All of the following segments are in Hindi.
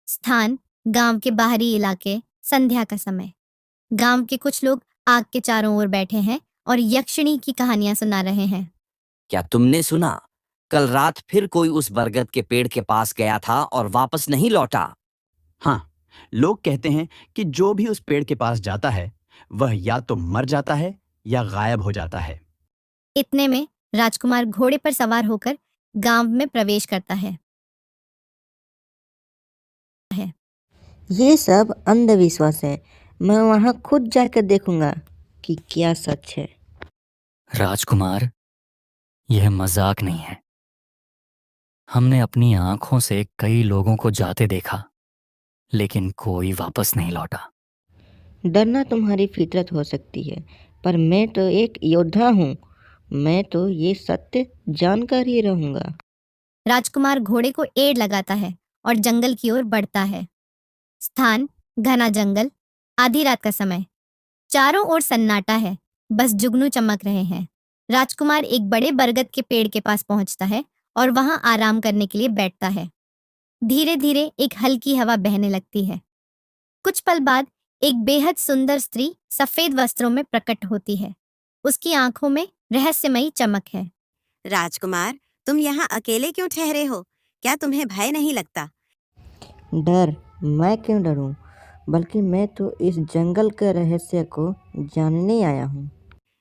स्थान गांव के बाहरी इलाके, संध्या का समय। गांव के कुछ लोग आग के चारों ओर बैठे हैं और यक्षिणी की कहानियां सुना रहे हैं। क्या तुमने सुना? कल रात फिर कोई उस बरगद के पेड़ के पास गया था और वापस नहीं लौटा। हाँ, लोग कहते हैं कि जो भी उस पेड़ के पास जाता है वह या तो मर जाता है या गायब हो जाता है। इतने में राजकुमार घोड़े पर सवार होकर गांव में प्रवेश करता है। ये सब अंधविश्वास है। मैं वहाँ खुद जाकर देखूंगा कि क्या सच है। राजकुमार, यह मजाक नहीं है। हमने अपनी आंखों से कई लोगों को जाते देखा, लेकिन कोई वापस नहीं लौटा। डरना तुम्हारी फितरत हो सकती है, पर मैं तो एक योद्धा हूँ। मैं तो ये सत्य जानकर ही रहूंगा। राजकुमार घोड़े को एड़ लगाता है और जंगल की ओर बढ़ता है। स्थान घना जंगल, आधी रात का समय। चारों ओर सन्नाटा है, बस जुगनू चमक रहे हैं। राजकुमार एक बड़े बरगद के पेड़ के पास पहुंचता है और वहां आराम करने के लिए बैठता है। धीरे धीरे एक हल्की हवा बहने लगती है। कुछ पल बाद एक बेहद सुंदर स्त्री सफेद वस्त्रों में प्रकट होती है। उसकी आंखों में रहस्यमयी चमक है। राजकुमार, तुम यहाँ अकेले क्यों ठहरे हो? क्या तुम्हें भय नहीं लगता? डर? मैं क्यों डरूं? बल्कि मैं तो इस जंगल के रहस्य को जानने आया हूँ।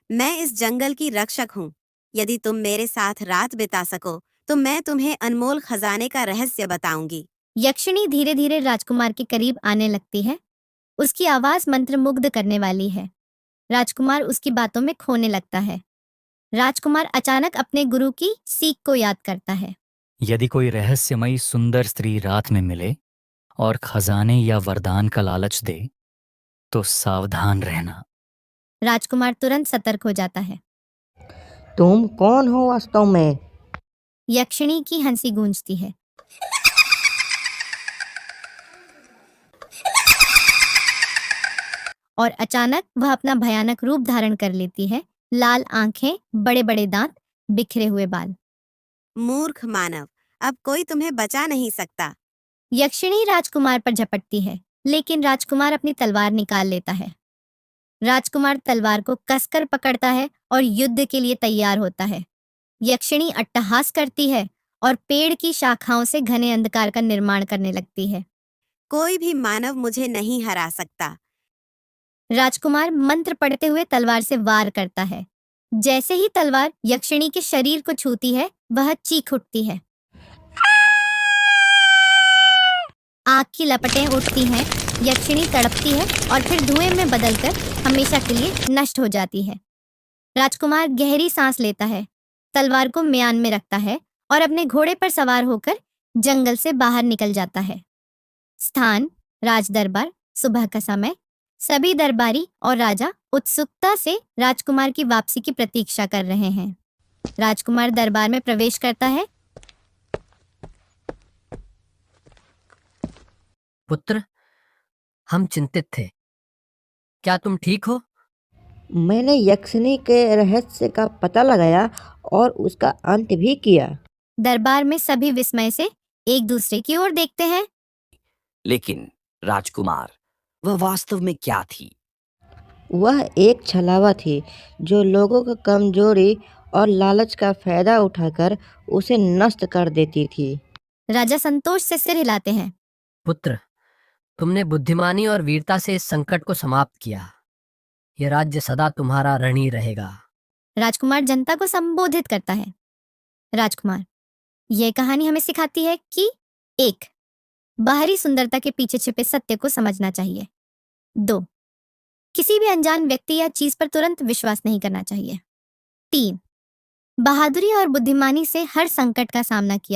मैं इस जंगल की रक्षक हूँ। यदि तुम मेरे साथ रात बिता सको तो मैं तुम्हें अनमोल खजाने का रहस्य बताऊंगी। यक्षिणी धीरे धीरे राजकुमार के करीब आने लगती है। उसकी आवाज मंत्रमुग्ध करने वाली है। राजकुमार उसकी बातों में खोने लगता है। राजकुमार अचानक अपने गुरु की सीख को याद करता है। यदि कोई रहस्यमयी सुंदर स्त्री रात में मिले और खजाने या वरदान का लालच दे, तो सावधान रहना। राजकुमार तुरंत सतर्क हो जाता है। तुम कौन हो वास्तव में? यक्षिणी की हंसी गूंजती है। और अचानक वह अपना भयानक रूप धारण कर लेती है। लाल आंखें, बड़े बड़े दांत, बिखरे हुए बाल। मूर्ख मानव, अब कोई तुम्हें बचा नहीं सकता। यक्षिणी राजकुमार पर झपटती है, लेकिन राजकुमार अपनी तलवार निकाल लेता है। राजकुमार तलवार को कसकर पकड़ता है और युद्ध के लिए तैयार होता है। यक्षिणी अट्टहास करती है और पेड़ की शाखाओं से घने अंधकार का निर्माण करने लगती है। कोई भी मानव मुझे नहीं हरा सकता। राजकुमार मंत्र पढ़ते हुए तलवार से वार करता है। जैसे ही तलवार यक्षिणी के शरीर को छूती है, वह चीख उठती है। आग की लपटें उठती हैं, यक्षिणी तड़पती है और फिर धुएं में बदलकर हमेशा के लिए नष्ट हो जाती है। राजकुमार गहरी सांस लेता है, तलवार को म्यान में रखता है और अपने घोड़े पर सवार होकर जंगल से बाहर निकल जाता है। स्थान राज दरबार, सुबह का समय। सभी दरबारी और राजा उत्सुकता से राजकुमार की वापसी की प्रतीक्षा कर रहे हैं। राजकुमार दरबार में प्रवेश करता है। पुत्र, हम चिंतित थे। क्या तुम ठीक हो? मैंने यक्षिणी के रहस्य का पता लगाया और उसका अंत भी किया। दरबार में सभी विस्मय से एक दूसरे की ओर देखते हैं। लेकिन राजकुमार, वह वास्तव में क्या थी? वह एक छलावा थी जो लोगों की कमजोरी और लालच का फायदा उठाकर उसे नष्ट कर देती थी। राजा संतोष से सिर हिलाते हैं। पुत्र, तुमने बुद्धिमानी और वीरता से इस संकट को समाप्त किया। यह राज्य सदा तुम्हारा ऋणी रहेगा। राजकुमार जनता को संबोधित करता है। राजकुमार, यह कहानी हमें सिखाती है कि 1. बाहरी सुंदरता के पीछे छिपे सत्य को समझना चाहिए। 2. किसी भी अनजान व्यक्ति या चीज पर तुरंत विश्वास नहीं करना चाहिए। 3. बहादुरी और बुद्धिमानी से हर संकट का सामना किया